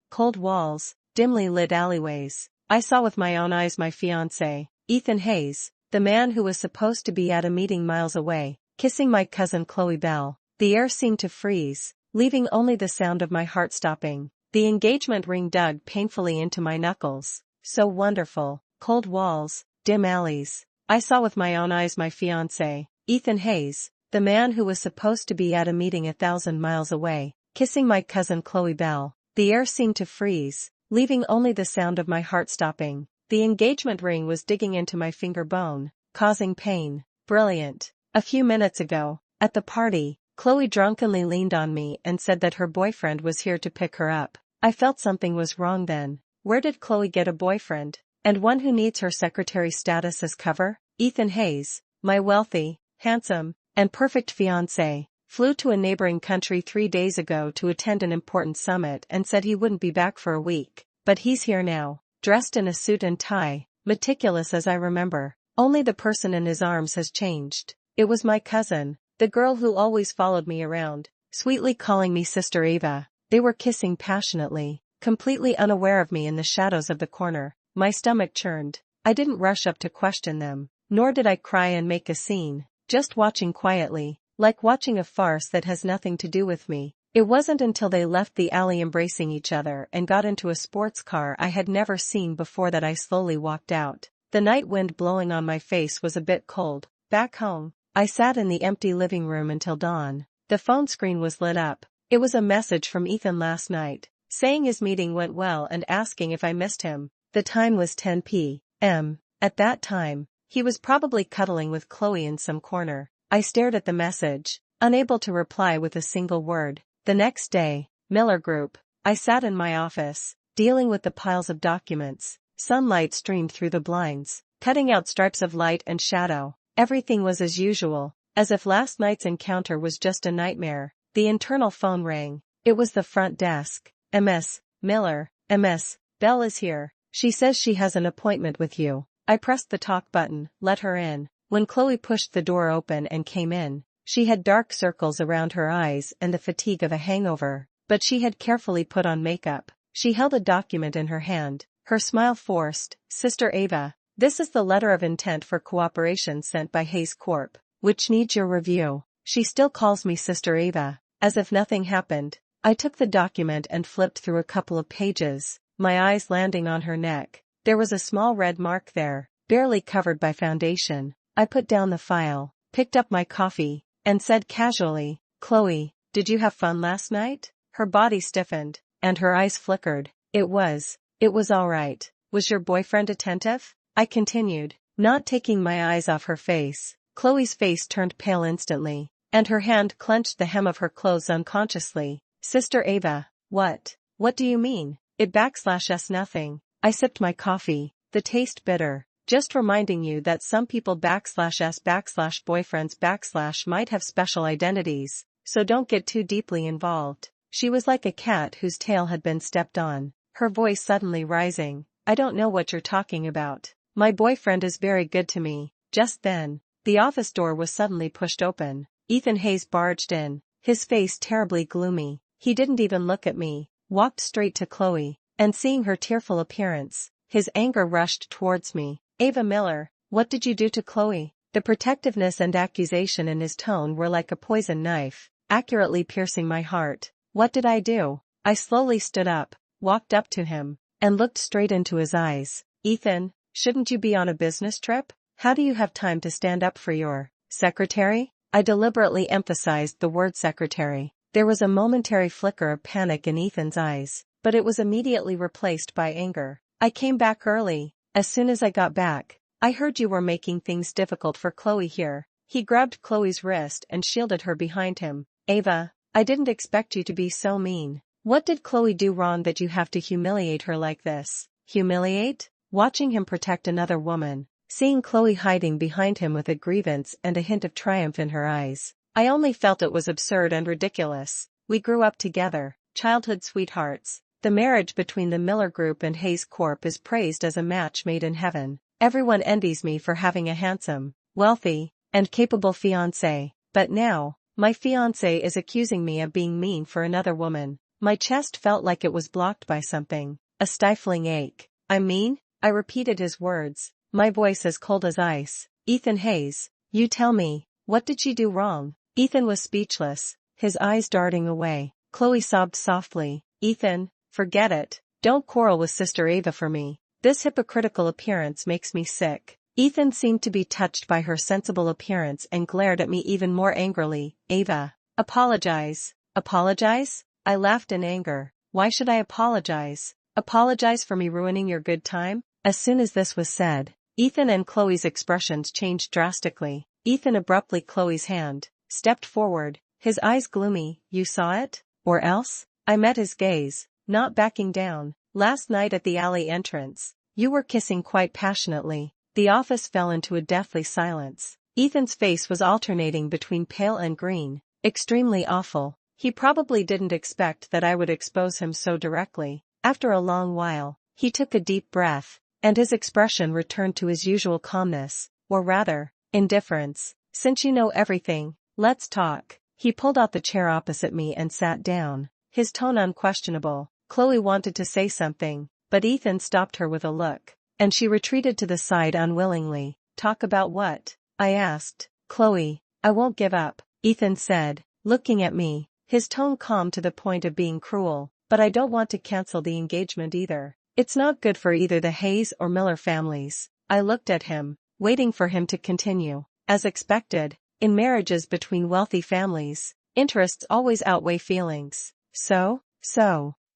cold walls, dimly lit alleyways. I saw with my own eyes my fiancé, Ethan Hayes, the man who was supposed to be at a meeting miles away, kissing my cousin Chloe Bell. The air seemed to freeze, leaving only the sound of my heart stopping. The engagement ring dug painfully into my knuckles. So wonderful, cold walls, dim alleys. I saw with my own eyes my fiancé, Ethan Hayes, the man who was supposed to be at a meeting 1,000 miles away, kissing my cousin Chloe Bell. The air seemed to freeze, leaving only the sound of my heart stopping. The engagement ring was digging into my finger bone, causing pain. Brilliant. A few minutes ago, at the party, Chloe drunkenly leaned on me and said that her boyfriend was here to pick her up. I felt something was wrong then. Where did Chloe get a boyfriend? And one who needs her secretary status as cover? Ethan Hayes, my wealthy, handsome, and perfect fiancé, flew to a neighboring country 3 days ago to attend an important summit and said he wouldn't be back for a week. But he's here now, dressed in a suit and tie, meticulous as I remember. Only the person in his arms has changed. It was my cousin, the girl who always followed me around, sweetly calling me Sister Ava. They were kissing passionately, completely unaware of me in the shadows of the corner. My stomach churned. I didn't rush up to question them, nor did I cry and make a scene, just watching quietly, like watching a farce that has nothing to do with me. It wasn't until they left the alley embracing each other and got into a sports car I had never seen before that I slowly walked out. The night wind blowing on my face was a bit cold. Back home, I sat in the empty living room until dawn. The phone screen was lit up. It was a message from Ethan last night, saying his meeting went well and asking if I missed him. The time was 10 p.m. At that time, he was probably cuddling with Chloe in some corner. I stared at the message, unable to reply with a single word. The next day, Miller Group. I sat in my office, dealing with the piles of documents. Sunlight streamed through the blinds, cutting out stripes of light and shadow. Everything was as usual, as if last night's encounter was just a nightmare. The internal phone rang. It was the front desk. Ms. Miller, Ms. Bell is here. She says she has an appointment with you. I pressed the talk button, let her in. When Chloe pushed the door open and came in, she had dark circles around her eyes and the fatigue of a hangover, but she had carefully put on makeup. She held a document in her hand, her smile forced. Sister Ava, this is the letter of intent for cooperation sent by Hayes Corp., which needs your review. She still calls me Sister Ava, as if nothing happened. I took the document and flipped through a couple of pages, my eyes landing on her neck. There was a small red mark there, barely covered by foundation. I put down the file, picked up my coffee, and said casually, Chloe, did you have fun last night? Her body stiffened, and her eyes flickered. It was all right. Was your boyfriend attentive? I continued, not taking my eyes off her face. Chloe's face turned pale instantly, and her hand clenched the hem of her clothes unconsciously. Sister Ava, what do you mean? It /s nothing. I sipped my coffee, the taste bitter. Just reminding you that some people /s/boyfriends/ might have special identities, so don't get too deeply involved. She was like a cat whose tail had been stepped on, her voice suddenly rising. I don't know what you're talking about. My boyfriend is very good to me. Just then, the office door was suddenly pushed open. Ethan Hayes barged in, his face terribly gloomy. He didn't even look at me, walked straight to Chloe, and seeing her tearful appearance, his anger rushed towards me. Ava Miller, what did you do to Chloe? The protectiveness and accusation in his tone were like a poison knife, accurately piercing my heart. What did I do? I slowly stood up, walked up to him, and looked straight into his eyes. Ethan, shouldn't you be on a business trip? How do you have time to stand up for your secretary? I deliberately emphasized the word secretary. There was a momentary flicker of panic in Ethan's eyes, but it was immediately replaced by anger. I came back early. As soon as I got back, I heard you were making things difficult for Chloe here. He grabbed Chloe's wrist and shielded her behind him. Ava, I didn't expect you to be so mean. What did Chloe do wrong that you have to humiliate her like this? Humiliate? Watching him protect another woman, seeing Chloe hiding behind him with a grievance and a hint of triumph in her eyes, I only felt it was absurd and ridiculous. We grew up together, childhood sweethearts. The marriage between the Miller Group and Hayes Corp is praised as a match made in heaven. Everyone envies me for having a handsome, wealthy, and capable fiancé. But now, my fiancé is accusing me of being mean for another woman. My chest felt like it was blocked by something, a stifling ache. I mean, I repeated his words, my voice as cold as ice. Ethan Hayes, you tell me, what did she do wrong? Ethan was speechless, his eyes darting away. Chloe sobbed softly, Ethan, forget it. Don't quarrel with Sister Ava for me. This hypocritical appearance makes me sick. Ethan seemed to be touched by her sensible appearance and glared at me even more angrily. Ava, apologize. Apologize? I laughed in anger. Why should I apologize? Apologize for me ruining your good time? As soon as this was said, Ethan and Chloe's expressions changed drastically. Ethan abruptly Chloe's hand, stepped forward, his eyes gloomy. You saw it? Or else? I met his gaze, not backing down. Last night at the alley entrance, you were kissing quite passionately. The office fell into a deathly silence. Ethan's face was alternating between pale and green, extremely awful. He probably didn't expect that I would expose him so directly. After a long while, he took a deep breath, and his expression returned to his usual calmness, or rather, indifference. Since you know everything, let's talk. He pulled out the chair opposite me and sat down, his tone unquestionable. Chloe wanted to say something, but Ethan stopped her with a look, and she retreated to the side unwillingly. Talk about what? I asked. Chloe, I won't give up, Ethan said, looking at me, his tone calm to the point of being cruel, but I don't want to cancel the engagement either. It's not good for either the Hayes or Miller families. I looked at him, waiting for him to continue. As expected, in marriages between wealthy families, interests always outweigh feelings. So,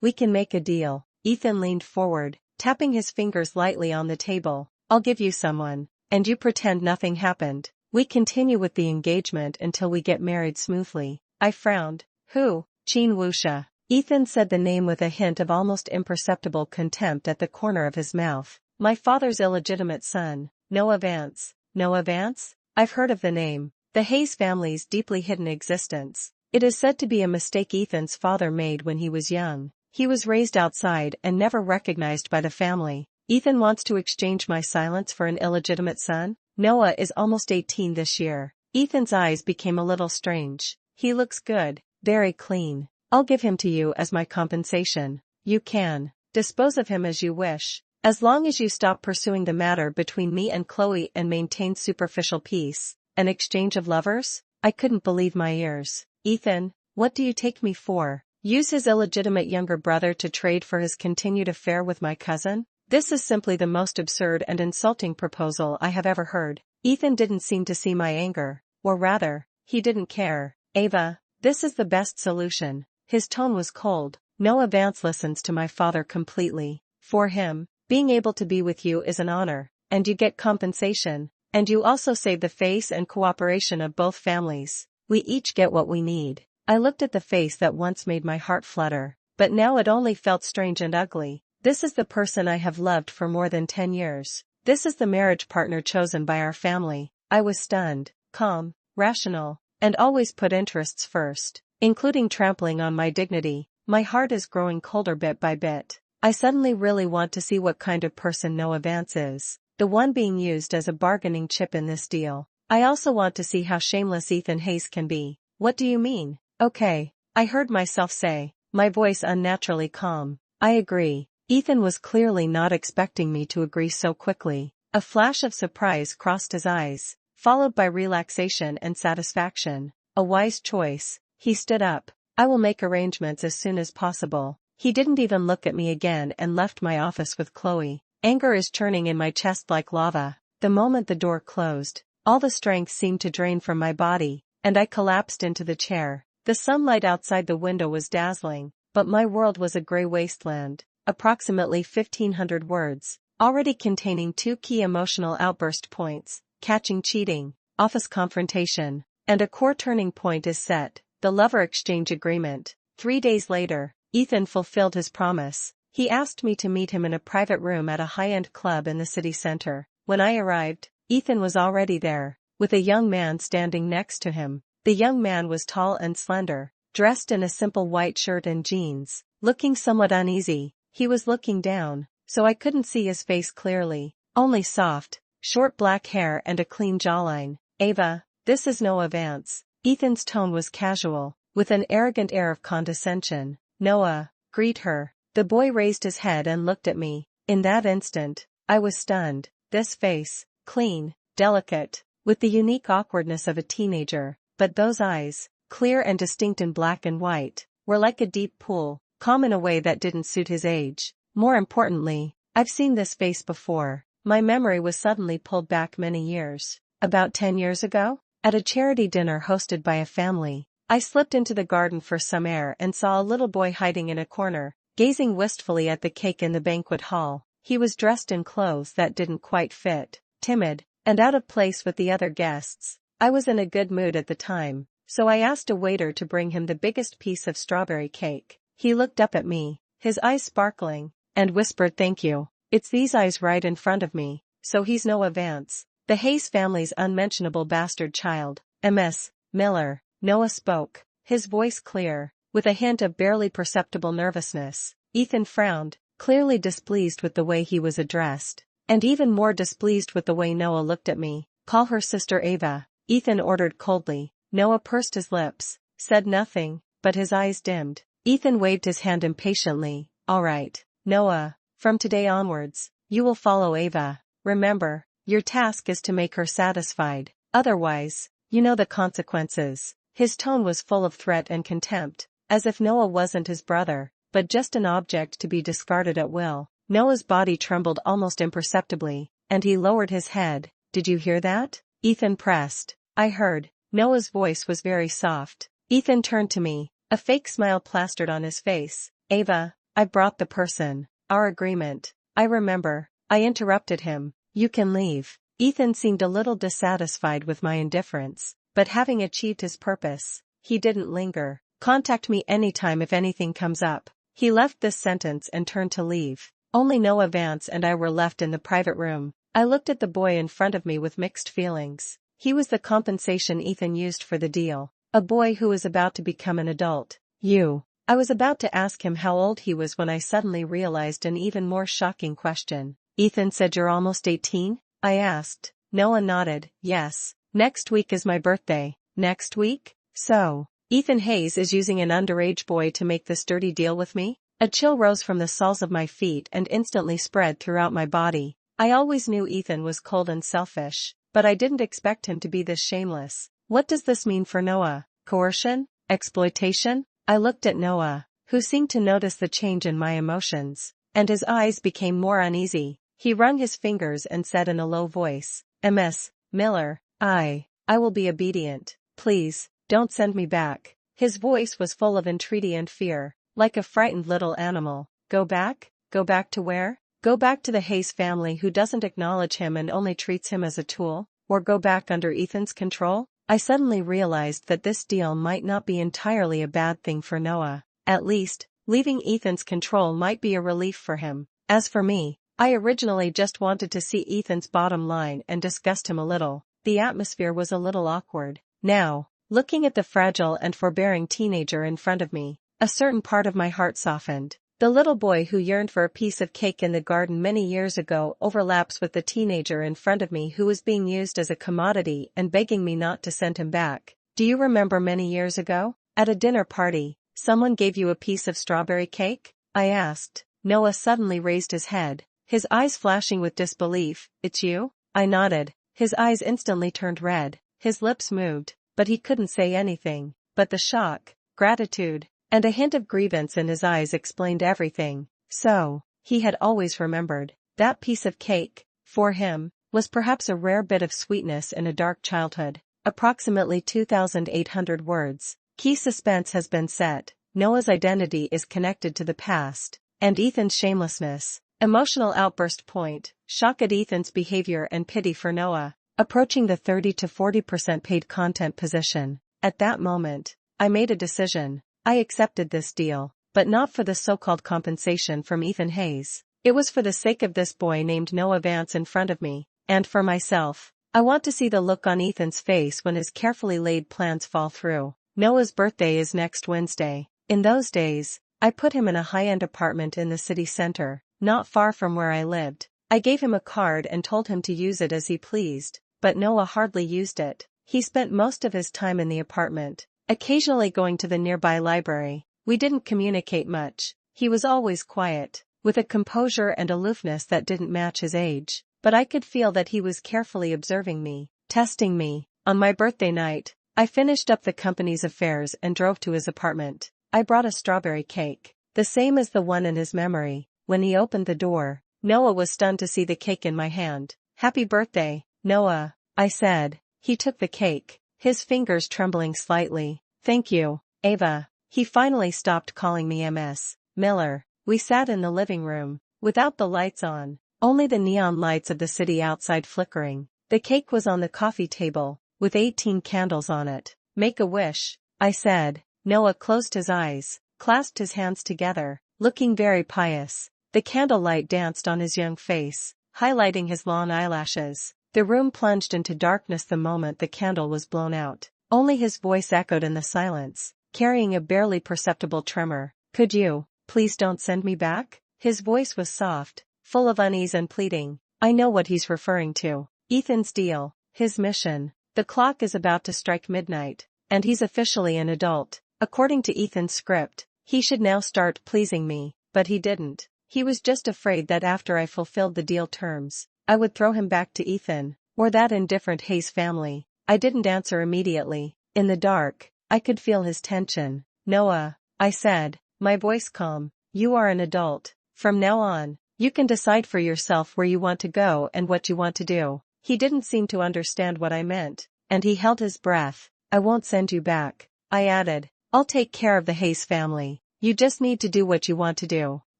we can make a deal. Ethan leaned forward, tapping his fingers lightly on the table. I'll give you someone, and you pretend nothing happened. We continue with the engagement until we get married smoothly. I frowned. Who? Chin Wuxia. Ethan said the name with a hint of almost imperceptible contempt at the corner of his mouth. My father's illegitimate son, Noah Vance. Noah Vance? I've heard of the name. The Hayes family's deeply hidden existence. It is said to be a mistake Ethan's father made when he was young. He was raised outside and never recognized by the family. Ethan wants to exchange my silence for an illegitimate son? Noah is almost 18 this year. Ethan's eyes became a little strange. He looks good, very clean. I'll give him to you as my compensation. You can dispose of him as you wish, as long as you stop pursuing the matter between me and Chloe and maintain superficial peace. An exchange of lovers? I couldn't believe my ears. Ethan, what do you take me for? Use his illegitimate younger brother to trade for his continued affair with my cousin? This is simply the most absurd and insulting proposal I have ever heard. Ethan didn't seem to see my anger, or rather, he didn't care. Ava, this is the best solution. His tone was cold. Noah Vance listens to my father completely. For him, being able to be with you is an honor, and you get compensation, and you also save the face and cooperation of both families. We each get what we need. I looked at the face that once made my heart flutter, but now it only felt strange and ugly. This is the person I have loved for more than 10 years. This is the marriage partner chosen by our family. I was stunned, calm, rational, and always put interests first, including trampling on my dignity. My heart is growing colder bit by bit. I suddenly really want to see what kind of person Noah Vance is, the one being used as a bargaining chip in this deal. I also want to see how shameless Ethan Hayes can be. What do you mean? Okay, I heard myself say, my voice unnaturally calm. I agree. Ethan was clearly not expecting me to agree so quickly. A flash of surprise crossed his eyes, followed by relaxation and satisfaction. A wise choice. He stood up. I will make arrangements as soon as possible. He didn't even look at me again and left my office with Chloe. Anger is churning in my chest like lava. The moment the door closed, all the strength seemed to drain from my body, and I collapsed into the chair. The sunlight outside the window was dazzling, but my world was a gray wasteland. Approximately 1,500 words, already containing 2 key emotional outburst points: catching cheating, office confrontation, and a core turning point is set, the lover exchange agreement. 3 days later, Ethan fulfilled his promise. He asked me to meet him in a private room at a high-end club in the city center. When I arrived, Ethan was already there, with a young man standing next to him. The young man was tall and slender, dressed in a simple white shirt and jeans, looking somewhat uneasy. He was looking down, so I couldn't see his face clearly, only soft, short black hair and a clean jawline. Ava, this is Noah Vance. Ethan's tone was casual, with an arrogant air of condescension. Noah, greet her." The boy raised his head and looked at me. In that instant, I was stunned. This face, clean, delicate, with the unique awkwardness of a teenager, but those eyes, clear and distinct in black and white, were like a deep pool, calm in a way that didn't suit his age. More importantly, I've seen this face before. My memory was suddenly pulled back many years. About 10 years ago, at a charity dinner hosted by a family, I slipped into the garden for some air and saw a little boy hiding in a corner, gazing wistfully at the cake in the banquet hall. He was dressed in clothes that didn't quite fit, timid, and out of place with the other guests. I was in a good mood at the time, so I asked a waiter to bring him the biggest piece of strawberry cake. He looked up at me, his eyes sparkling, and whispered, "Thank you." It's these eyes right in front of me. So he's Noah Vance, the Hayes family's unmentionable bastard child. Ms. Miller. Noah spoke, his voice clear, with a hint of barely perceptible nervousness. Ethan frowned, clearly displeased with the way he was addressed, and even more displeased with the way Noah looked at me. "Call her Sister Ava," Ethan ordered coldly. Noah pursed his lips, said nothing, but his eyes dimmed. Ethan waved his hand impatiently. "All right, Noah, from today onwards, you will follow Ava. Remember, your task is to make her satisfied. Otherwise, you know the consequences." His tone was full of threat and contempt, as if Noah wasn't his brother, but just an object to be discarded at will. Noah's body trembled almost imperceptibly, and he lowered his head. "Did you hear that?" Ethan pressed. "I heard." Noah's voice was very soft. Ethan turned to me, a fake smile plastered on his face. "Ava, I brought the person. Our agreement." "I remember." I interrupted him. "You can leave." Ethan seemed a little dissatisfied with my indifference, but having achieved his purpose, he didn't linger. "Contact me anytime if anything comes up." He left this sentence and turned to leave. Only Noah Vance and I were left in the private room. I looked at the boy in front of me with mixed feelings. He was the compensation Ethan used for the deal. A boy who was about to become an adult. I was about to ask him how old he was when I suddenly realized an even more shocking question. "Ethan said you're almost 18? I asked. Noah nodded. "Yes. Next week is my birthday." "Next week? So, Ethan Hayes is using an underage boy to make this dirty deal with me?" A chill rose from the soles of my feet and instantly spread throughout my body. I always knew Ethan was cold and selfish, but I didn't expect him to be this shameless. What does this mean for Noah? Coercion? Exploitation? I looked at Noah, who seemed to notice the change in my emotions, and his eyes became more uneasy. He wrung his fingers and said in a low voice, "Ms. Miller, I will be obedient. Please, don't send me back." His voice was full of entreaty and fear, like a frightened little animal. "Go back? Go back to where? Go back to the Hayes family who doesn't acknowledge him and only treats him as a tool? Or go back under Ethan's control?" I suddenly realized that this deal might not be entirely a bad thing for Noah. At least, leaving Ethan's control might be a relief for him. As for me, I originally just wanted to see Ethan's bottom line and disgust him a little. The atmosphere was a little awkward. Now, looking at the fragile and forbearing teenager in front of me, a certain part of my heart softened. The little boy who yearned for a piece of cake in the garden many years ago overlaps with the teenager in front of me who was being used as a commodity and begging me not to send him back. "Do you remember many years ago, at a dinner party, someone gave you a piece of strawberry cake?" I asked. Noah suddenly raised his head, his eyes flashing with disbelief. "It's you?" I nodded. His eyes instantly turned red, his lips moved, but he couldn't say anything. But the shock, gratitude, and a hint of grievance in his eyes explained everything. So, he had always remembered. That piece of cake, for him, was perhaps a rare bit of sweetness in a dark childhood. Approximately 2,800 words. Key suspense has been set. Noah's identity is connected to the past, and Ethan's shamelessness. Emotional outburst point, shock at Ethan's behavior and pity for Noah. Approaching the 30 to 40% paid content position. At that moment, I made a decision. I accepted this deal, but not for the so-called compensation from Ethan Hayes. It was for the sake of this boy named Noah Vance in front of me, and for myself. I want to see the look on Ethan's face when his carefully laid plans fall through. Noah's birthday is next Wednesday. In those days, I put him in a high-end apartment in the city center, not far from where I lived. I gave him a card and told him to use it as he pleased, but Noah hardly used it. He spent most of his time in the apartment, occasionally going to the nearby library. We didn't communicate much. He was always quiet, with a composure and aloofness that didn't match his age, but I could feel that he was carefully observing me, testing me. On my birthday night, I finished up the company's affairs and drove to his apartment. I brought a strawberry cake, the same as the one in his memory. When he opened the door, Noah was stunned to see the cake in my hand. "Happy birthday, Noah," I said. He took the cake, his fingers trembling slightly. "Thank you, Ava." He finally stopped calling me Ms. Miller. We sat in the living room, without the lights on, only the neon lights of the city outside flickering. The cake was on the coffee table, with 18 candles on it. "Make a wish," I said. Noah closed his eyes, clasped his hands together, looking very pious. The candlelight danced on his young face, highlighting his long eyelashes. The room plunged into darkness the moment the candle was blown out. Only his voice echoed in the silence, carrying a barely perceptible tremor. "Could you, please don't send me back?" His voice was soft, full of unease and pleading. I know what he's referring to. Ethan's deal, his mission. The clock is about to strike midnight, and he's officially an adult. According to Ethan's script, he should now start pleasing me, but he didn't. He was just afraid that after I fulfilled the deal terms, I would throw him back to Ethan, or that indifferent Hayes family. I didn't answer immediately. In the dark, I could feel his tension. "Noah," I said, my voice calm, "you are an adult. From now on, you can decide for yourself where you want to go and what you want to do." He didn't seem to understand what I meant, and he held his breath. "I won't send you back," I added. "I'll take care of the Hayes family. You just need to do what you want to do."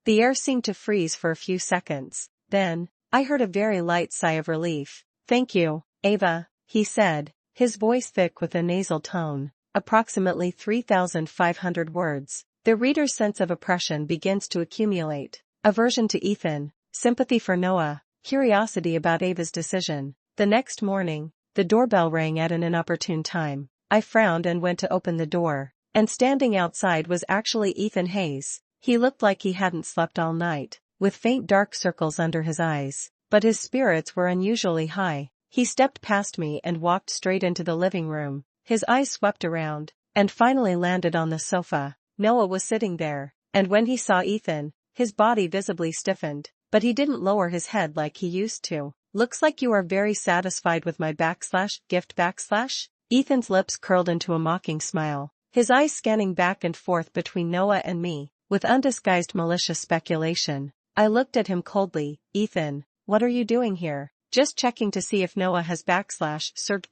The air seemed to freeze for a few seconds. Then, I heard a very light sigh of relief. "Thank you, Ava," he said, his voice thick with a nasal tone. Approximately 3,500 words. The reader's sense of oppression begins to accumulate. Aversion to Ethan, sympathy for Noah, curiosity about Ava's decision. The next morning, the doorbell rang at an inopportune time. I frowned and went to open the door, and standing outside was actually Ethan Hayes. He looked like he hadn't slept all night, with faint dark circles under his eyes, but his spirits were unusually high. He stepped past me and walked straight into the living room. His eyes swept around, and finally landed on the sofa. Noah was sitting there, and when he saw Ethan, his body visibly stiffened, but he didn't lower his head like he used to. "Looks like you are very satisfied with my gift. Ethan's lips curled into a mocking smile, his eyes scanning back and forth between Noah and me, with undisguised malicious speculation. I looked at him coldly. "Ethan, what are you doing here?" "Just checking to see if Noah has served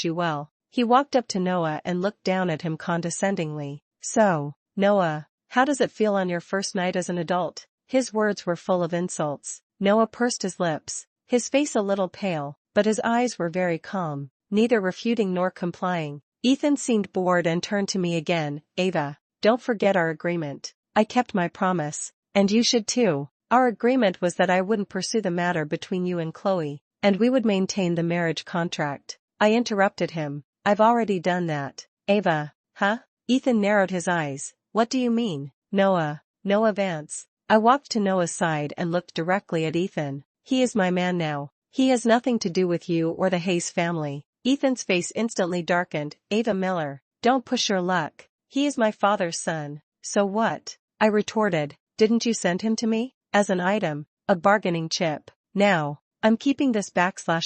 you well." He walked up to Noah and looked down at him condescendingly. "So, Noah, how does it feel on your first night as an adult?" His words were full of insults. Noah pursed his lips, his face a little pale, but his eyes were very calm, neither refuting nor complying. Ethan seemed bored and turned to me again. "Ava, don't forget our agreement." "I kept my promise, and you should too. Our agreement was that I wouldn't pursue the matter between you and Chloe, and we would maintain the marriage contract." I interrupted him. "I've already done that." "Ava, huh?" Ethan narrowed his eyes. "What do you mean?" Noah Vance." I walked to Noah's side and looked directly at Ethan. "He is my man now. He has nothing to do with you or the Hayes family." Ethan's face instantly darkened. "Ava Miller, don't push your luck. He is my father's son." "So what?" I retorted. "Didn't you send him to me? As an item, a bargaining chip. Now, I'm keeping this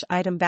item.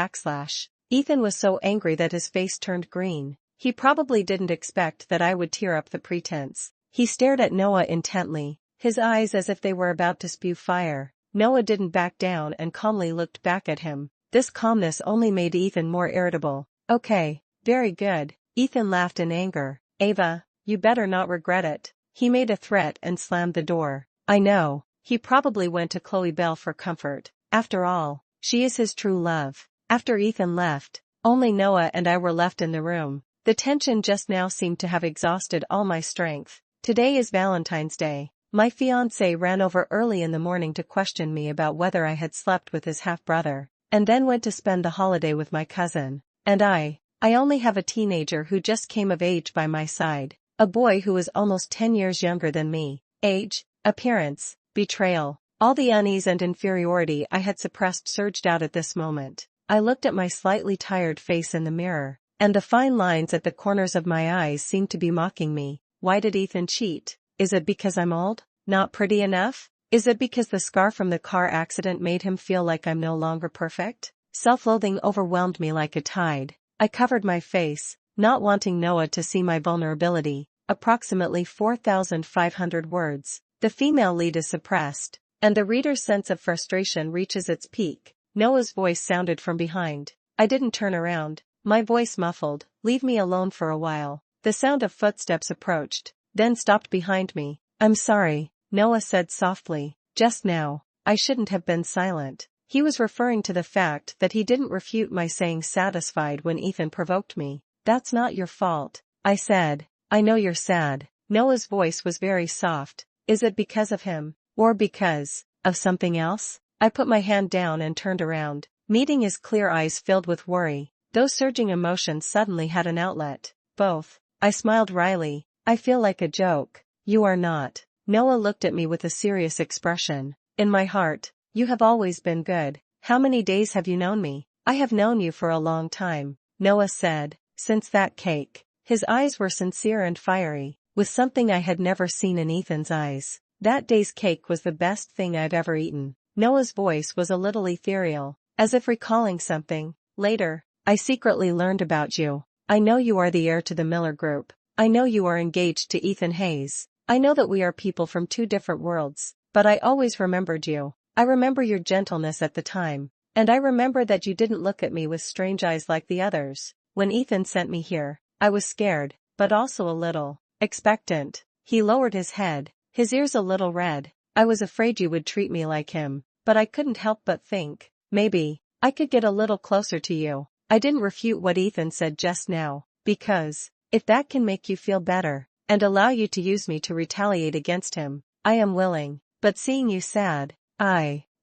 Ethan was so angry that his face turned green. He probably didn't expect that I would tear up the pretense. He stared at Noah intently, his eyes as if they were about to spew fire. Noah didn't back down and calmly looked back at him. This calmness only made Ethan more irritable. "Okay, very good." Ethan laughed in anger. "Ava, you better not regret it." He made a threat and slammed the door. I know, he probably went to Chloe Bell for comfort. After all, she is his true love. After Ethan left, only Noah and I were left in the room. The tension just now seemed to have exhausted all my strength. Today is Valentine's Day. My fiancé ran over early in the morning to question me about whether I had slept with his half-brother, and then went to spend the holiday with my cousin. And I only have a teenager who just came of age by my side, a boy who is almost 10 years younger than me. Age, appearance, betrayal, all the unease and inferiority I had suppressed surged out at this moment. I looked at my slightly tired face in the mirror, and the fine lines at the corners of my eyes seemed to be mocking me. Why did Ethan cheat? Is it because I'm old? Not pretty enough? Is it because the scar from the car accident made him feel like I'm no longer perfect? Self-loathing overwhelmed me like a tide. I covered my face, not wanting Noah to see my vulnerability. Approximately 4,500 words. The female lead is suppressed, and the reader's sense of frustration reaches its peak. Noah's voice sounded from behind. I didn't turn around. My voice muffled. Leave me alone for a while. The sound of footsteps approached, then stopped behind me. I'm sorry, Noah said softly. Just now, I shouldn't have been silent. He was referring to the fact that he didn't refute my saying satisfied when Ethan provoked me. That's not your fault, I said. I know you're sad. Noah's voice was very soft. Is it because of him? Or because of something else? I put my hand down and turned around, meeting his clear eyes filled with worry. Those surging emotions suddenly had an outlet. Both. I smiled wryly. I feel like a joke. You are not. Noah looked at me with a serious expression. In my heart, you have always been good. How many days have you known me? I have known you for a long time, Noah said. Since that cake. His eyes were sincere and fiery, with something I had never seen in Ethan's eyes. That day's cake was the best thing I've ever eaten. Noah's voice was a little ethereal, as if recalling something. Later, I secretly learned about you. I know you are the heir to the Miller Group. I know you are engaged to Ethan Hayes. I know that we are people from two different worlds, but I always remembered you. I remember your gentleness at the time, and I remember that you didn't look at me with strange eyes like the others. When Ethan sent me here, I was scared, but also a little expectant. He lowered his head, his ears a little red. I was afraid you would treat me like him, but I couldn't help but think, maybe, I could get a little closer to you. I didn't refute what Ethan said just now, because, if that can make you feel better, and allow you to use me to retaliate against him, I am willing. But seeing you sad,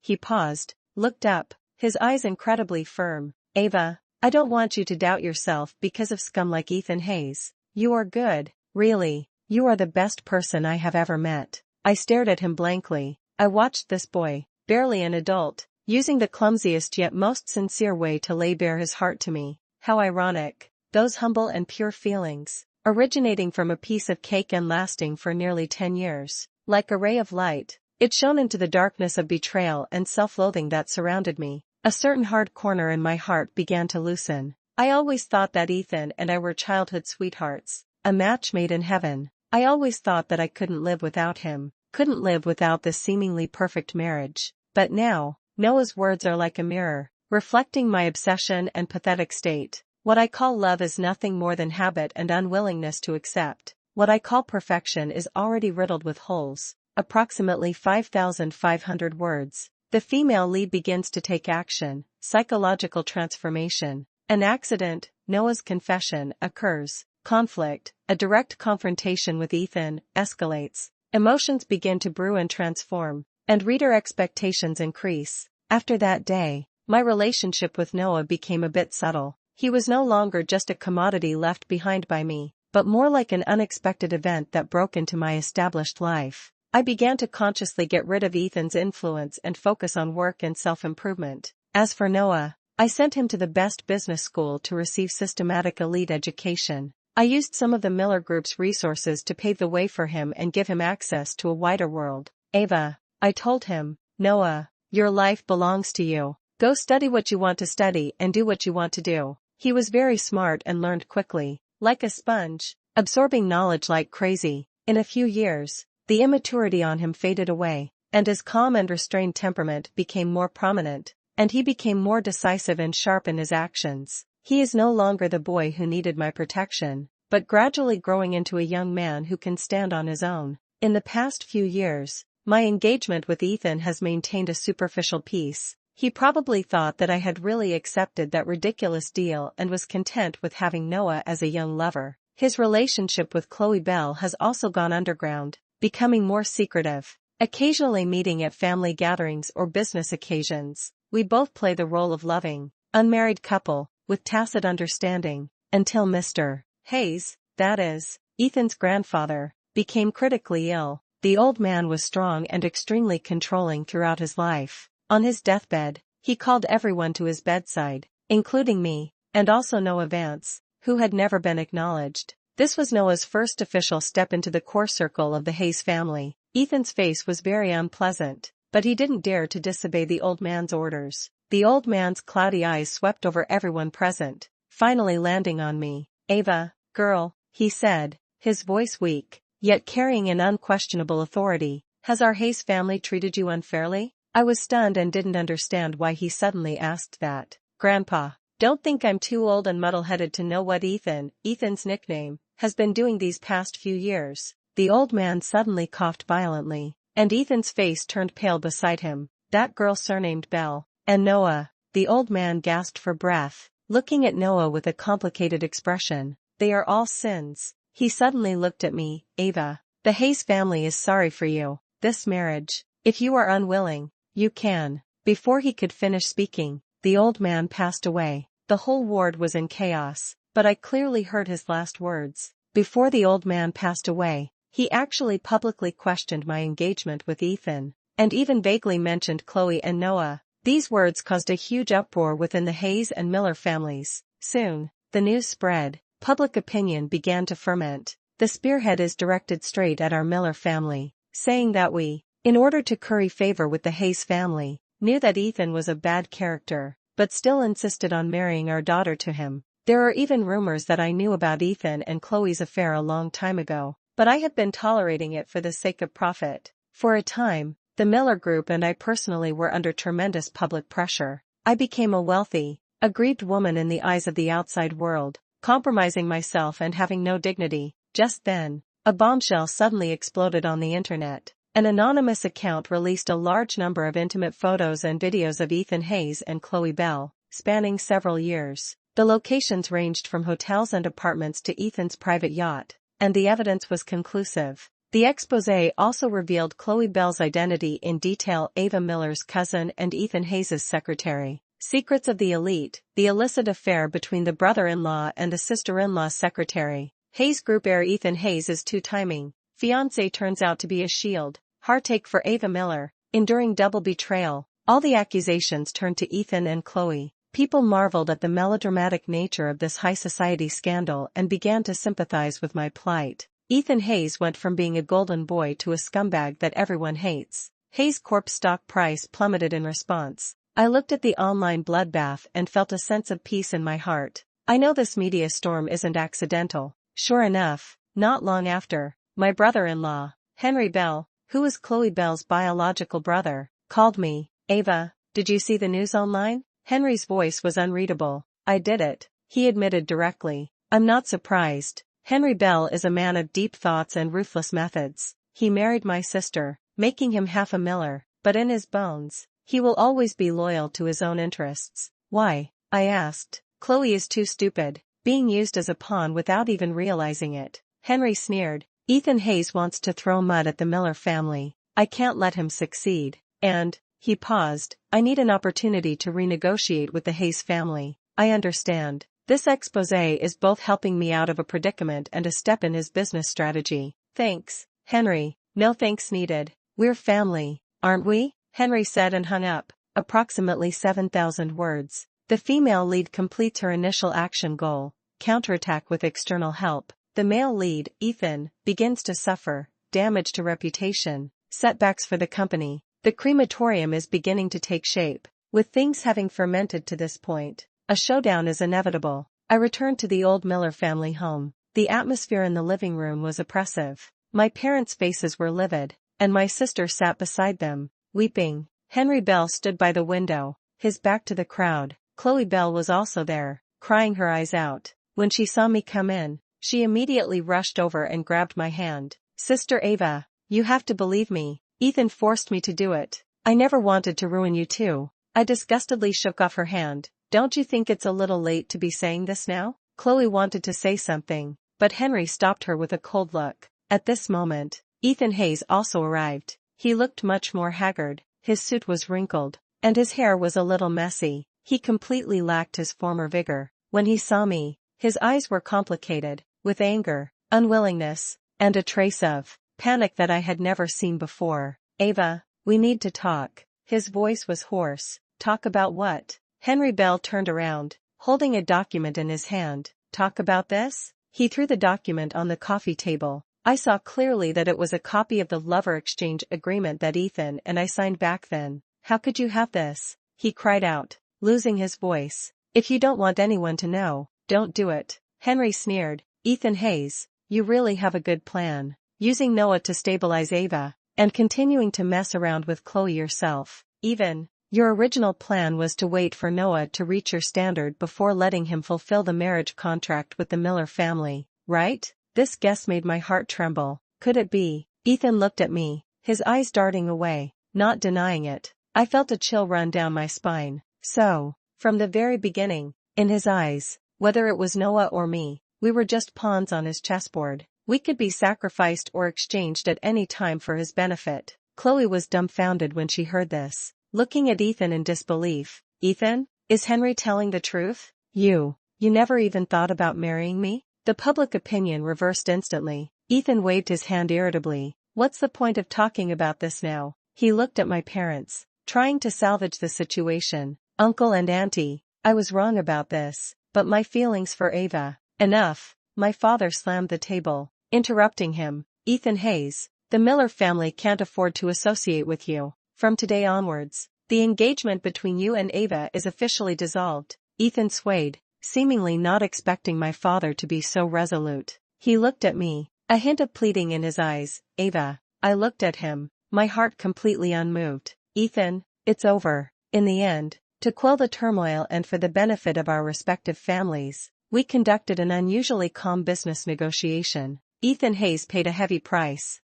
he paused, looked up, his eyes incredibly firm. Ava, I don't want you to doubt yourself because of scum like Ethan Hayes. You are good, really, you are the best person I have ever met. I stared at him blankly. I watched this boy, barely an adult, using the clumsiest yet most sincere way to lay bare his heart to me. How ironic. Those humble and pure feelings, originating from a piece of cake and lasting for nearly 10 years. Like a ray of light, it shone into the darkness of betrayal and self-loathing that surrounded me. A certain hard corner in my heart began to loosen. I always thought that Ethan and I were childhood sweethearts, a match made in heaven. I always thought that I couldn't live without him, couldn't live without this seemingly perfect marriage. But now, Noah's words are like a mirror, reflecting my obsession and pathetic state. What I call love is nothing more than habit and unwillingness to accept. What I call perfection is already riddled with holes. Approximately 5,500 words. The female lead begins to take action. Psychological transformation. An accident, Noah's confession, occurs. Conflict, a direct confrontation with Ethan, escalates. Emotions begin to brew and transform, and reader expectations increase. After that day, my relationship with Noah became a bit subtle. He was no longer just a commodity left behind by me, but more like an unexpected event that broke into my established life. I began to consciously get rid of Ethan's influence and focus on work and self-improvement. As for Noah, I sent him to the best business school to receive systematic elite education. I used some of the Miller Group's resources to pave the way for him and give him access to a wider world. Ava, I told him, Noah, your life belongs to you. Go study what you want to study and do what you want to do. He was very smart and learned quickly, like a sponge, absorbing knowledge like crazy. In a few years, the immaturity on him faded away, and his calm and restrained temperament became more prominent, and he became more decisive and sharp in his actions. He is no longer the boy who needed my protection, but gradually growing into a young man who can stand on his own. In the past few years, my engagement with Ethan has maintained a superficial peace. He probably thought that I had really accepted that ridiculous deal and was content with having Noah as a young lover. His relationship with Chloe Bell has also gone underground, becoming more secretive. Occasionally meeting at family gatherings or business occasions, we both play the role of loving, unmarried couple, with tacit understanding, until Mr. Hayes, that is, Ethan's grandfather, became critically ill. The old man was strong and extremely controlling throughout his life. On his deathbed, he called everyone to his bedside, including me, and also Noah Vance, who had never been acknowledged. This was Noah's first official step into the core circle of the Hayes family. Ethan's face was very unpleasant, but he didn't dare to disobey the old man's orders. The old man's cloudy eyes swept over everyone present, finally landing on me. "Ava, girl," he said, his voice weak, yet carrying an unquestionable authority, "has our Hayes family treated you unfairly?" I was stunned and didn't understand why he suddenly asked that. "Grandpa, don't think I'm too old and muddle-headed to know what Ethan's nickname, has been doing these past few years." The old man suddenly coughed violently, and Ethan's face turned pale beside him. "That girl surnamed Bell, and Noah," the old man gasped for breath, looking at Noah with a complicated expression. "They are all sins." He suddenly looked at me. "Ava, the Hayes family is sorry for you. This marriage, if you are unwilling, you can." Before he could finish speaking, the old man passed away. The whole ward was in chaos, but I clearly heard his last words. Before the old man passed away, he actually publicly questioned my engagement with Ethan, and even vaguely mentioned Chloe and Noah. These words caused a huge uproar within the Hayes and Miller families. Soon, the news spread. Public opinion began to ferment. The spearhead is directed straight at our Miller family, saying that we, in order to curry favor with the Hayes family, knew that Ethan was a bad character, but still insisted on marrying our daughter to him. There are even rumors that I knew about Ethan and Chloe's affair a long time ago, but I have been tolerating it for the sake of profit. For a time, the Miller Group and I personally were under tremendous public pressure. I became a wealthy, aggrieved woman in the eyes of the outside world, compromising myself and having no dignity. Just then, a bombshell suddenly exploded on the internet. An anonymous account released a large number of intimate photos and videos of Ethan Hayes and Chloe Bell, spanning several years. The locations ranged from hotels and apartments to Ethan's private yacht, and the evidence was conclusive. The exposé also revealed Chloe Bell's identity in detail, Ava Miller's cousin and Ethan Hayes' secretary. Secrets of the elite, the illicit affair between the brother-in-law and the sister-in-law's secretary. Hayes Group heir Ethan Hayes' two-timing fiancé turns out to be a shield. Heartache for Ava Miller, enduring double betrayal. All the accusations turned to Ethan and Chloe. People marveled at the melodramatic nature of this high-society scandal and began to sympathize with my plight. Ethan Hayes went from being a golden boy to a scumbag that everyone hates. Hayes Corp's stock price plummeted in response. I looked at the online bloodbath and felt a sense of peace in my heart. I know this media storm isn't accidental. Sure enough, not long after, my brother-in-law, Henry Bell, who is Chloe Bell's biological brother, called me. "Ava, did you see the news online?" Henry's voice was unreadable. "I did it," he admitted directly. "I'm not surprised. Henry Bell is a man of deep thoughts and ruthless methods. He married my sister, making him half a Miller, but in his bones, he will always be loyal to his own interests." "Why?" I asked. "Chloe is too stupid, being used as a pawn without even realizing it," Henry sneered. "Ethan Hayes wants to throw mud at the Miller family. I can't let him succeed. And," he paused, "I need an opportunity to renegotiate with the Hayes family." "I understand. This exposé is both helping me out of a predicament and a step in his business strategy." "Thanks, Henry." "No thanks needed. We're family, aren't we?" Henry said and hung up. Approximately 7,000 words. The female lead completes her initial action goal, counterattack with external help. The male lead, Ethan, begins to suffer damage to reputation, setbacks for the company. The crematorium is beginning to take shape. With things having fermented to this point, a showdown is inevitable. I returned to the old Miller family home. The atmosphere in the living room was oppressive. My parents' faces were livid, and my sister sat beside them, weeping. Henry Bell stood by the window, his back to the crowd. Chloe Bell was also there, crying her eyes out. When she saw me come in, she immediately rushed over and grabbed my hand. "Sister Ava, you have to believe me. Ethan forced me to do it. I never wanted to ruin you too." I disgustedly shook off her hand. "Don't you think it's a little late to be saying this now?" Chloe wanted to say something, but Henry stopped her with a cold look. At this moment, Ethan Hayes also arrived. He looked much more haggard, his suit was wrinkled, and his hair was a little messy. He completely lacked his former vigor. When he saw me, his eyes were complicated, with anger, unwillingness, and a trace of panic that I had never seen before. "Ava, we need to talk." His voice was hoarse. "Talk about what?" Henry Bell turned around, holding a document in his hand. "Talk about this?" He threw the document on the coffee table. I saw clearly that it was a copy of the lover exchange agreement that Ethan and I signed back then. "How could you have this?" he cried out, losing his voice. "If you don't want anyone to know, don't do it." Henry sneered. "Ethan Hayes, you really have a good plan. Using Noah to stabilize Ava, and continuing to mess around with Chloe yourself. Even, your original plan was to wait for Noah to reach your standard before letting him fulfill the marriage contract with the Miller family, right?" This guess made my heart tremble. Could it be? Ethan looked at me, his eyes darting away, not denying it. I felt a chill run down my spine. So, from the very beginning, in his eyes, whether it was Noah or me, we were just pawns on his chessboard. We could be sacrificed or exchanged at any time for his benefit. Chloe was dumbfounded when she heard this, looking at Ethan in disbelief. "Ethan, is Henry telling the truth? You never even thought about marrying me?" The public opinion reversed instantly. Ethan waved his hand irritably. "What's the point of talking about this now?" He looked at my parents, trying to salvage the situation. "Uncle and Auntie, I was wrong about this, but my feelings for Ava..." "Enough." My father slammed the table, interrupting him. "Ethan Hayes, the Miller family can't afford to associate with you. From today onwards, the engagement between you and Ava is officially dissolved." Ethan swayed, seemingly not expecting my father to be so resolute. He looked at me, a hint of pleading in his eyes. "Ava." I looked at him, my heart completely unmoved. "Ethan, it's over." In the end, to quell the turmoil and for the benefit of our respective families, we conducted an unusually calm business negotiation. Ethan Hayes paid a heavy price.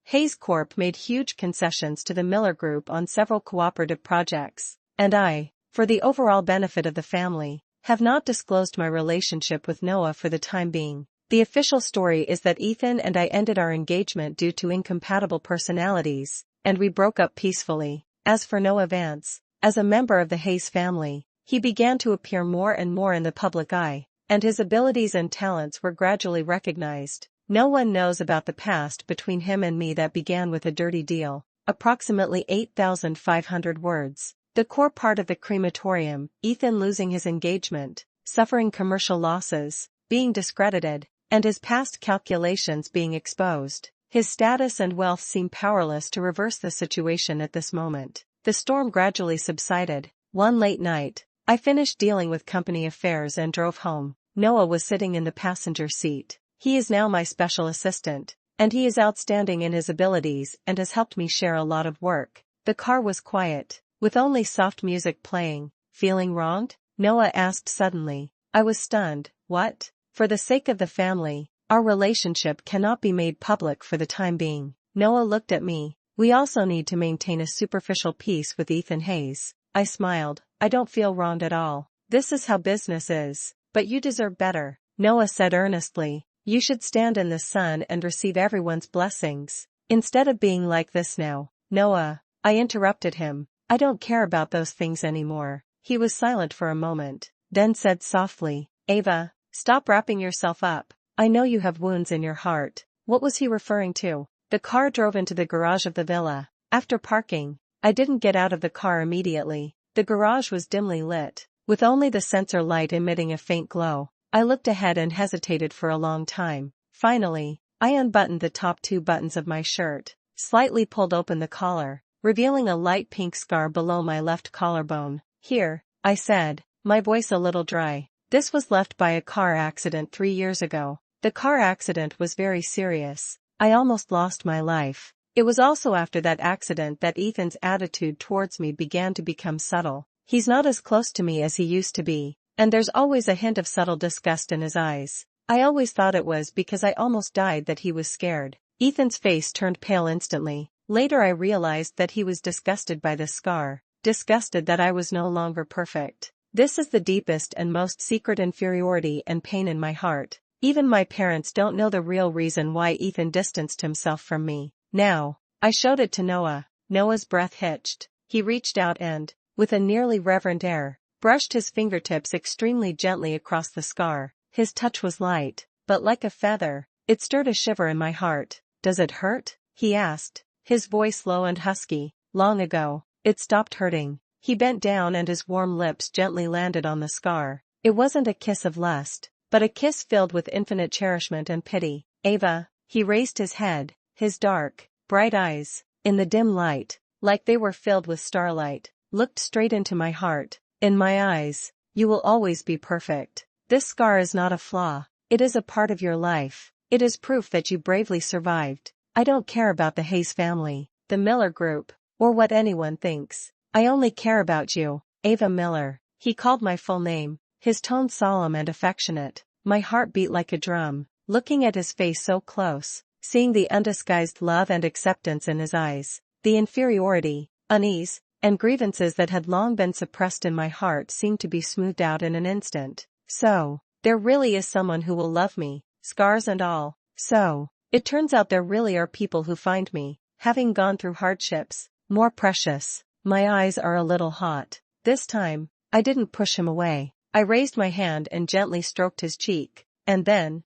Hayes Corp made huge concessions to the Miller Group on several cooperative projects, and I, for the overall benefit of the family, have not disclosed my relationship with Noah for the time being. The official story is that Ethan and I ended our engagement due to incompatible personalities, and we broke up peacefully. As for Noah Vance, as a member of the Hayes family, he began to appear more and more in the public eye, and his abilities and talents were gradually recognized. No one knows about the past between him and me that began with a dirty deal. Approximately 8,500 words. The core part of the crematorium, Ethan losing his engagement, suffering commercial losses, being discredited, and his past calculations being exposed. His status and wealth seem powerless to reverse the situation at this moment. The storm gradually subsided. One late night, I finished dealing with company affairs and drove home. Noah was sitting in the passenger seat. He is now my special assistant, and he is outstanding in his abilities and has helped me share a lot of work. The car was quiet, with only soft music playing. "Feeling wronged?" Noah asked suddenly. I was stunned. "What?" "For the sake of the family, our relationship cannot be made public for the time being." Noah looked at me. "We also need to maintain a superficial peace with Ethan Hayes." I smiled. "I don't feel wronged at all. This is how business is. But you deserve better," Noah said earnestly. "You should stand in the sun and receive everyone's blessings, instead of being like this now." "Noah," I interrupted him, "I don't care about those things anymore." He was silent for a moment, then said softly, "Ava, stop wrapping yourself up. I know you have wounds in your heart." What was he referring to? The car drove into the garage of the villa. After parking, I didn't get out of the car immediately. The garage was dimly lit, with only the sensor light emitting a faint glow. I looked ahead and hesitated for a long time. Finally, I unbuttoned the top 2 buttons of my shirt, slightly pulled open the collar, revealing a light pink scar below my left collarbone. "Here," I said, my voice a little dry. "This was left by a car accident 3 years ago." The car accident was very serious. I almost lost my life. It was also after that accident that Ethan's attitude towards me began to become subtle. He's not as close to me as he used to be, and there's always a hint of subtle disgust in his eyes. I always thought it was because I almost died that he was scared. Ethan's face turned pale instantly. Later I realized that he was disgusted by the scar, disgusted that I was no longer perfect. This is the deepest and most secret inferiority and pain in my heart. Even my parents don't know the real reason why Ethan distanced himself from me. Now, I showed it to Noah. Noah's breath hitched. He reached out and, with a nearly reverent air, brushed his fingertips extremely gently across the scar. His touch was light, but like a feather, it stirred a shiver in my heart. "Does it hurt?" he asked, his voice low and husky. "Long ago, it stopped hurting." He bent down and his warm lips gently landed on the scar. It wasn't a kiss of lust, but a kiss filled with infinite cherishment and pity. Ava, he raised his head, his dark, bright eyes, in the dim light, like they were filled with starlight, looked straight into my heart. In my eyes, you will always be perfect. This scar is not a flaw, it is a part of your life. It is proof that you bravely survived. I don't care about the Hayes family, the Miller Group, or what anyone thinks. I only care about you, Ava Miller. He called my full name, his tone solemn and affectionate. My heart beat like a drum, looking at his face so close, seeing the undisguised love and acceptance in his eyes. The inferiority, unease, and grievances that had long been suppressed in my heart seemed to be smoothed out in an instant. So, there really is someone who will love me, scars and all. So, it turns out there really are people who find me, having gone through hardships, more precious. My eyes are a little hot. This time, I didn't push him away. I raised my hand and gently stroked his cheek. And then,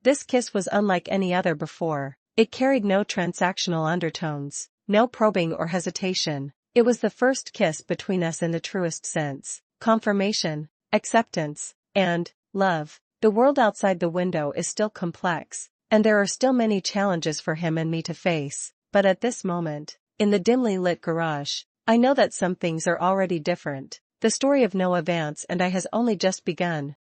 this kiss was unlike any other before. It carried no transactional undertones, no probing or hesitation. It was the first kiss between us in the truest sense. Confirmation, acceptance, and love. The world outside the window is still complex, and there are still many challenges for him and me to face. But at this moment, in the dimly lit garage, I know that some things are already different. The story of Noah Vance and I has only just begun.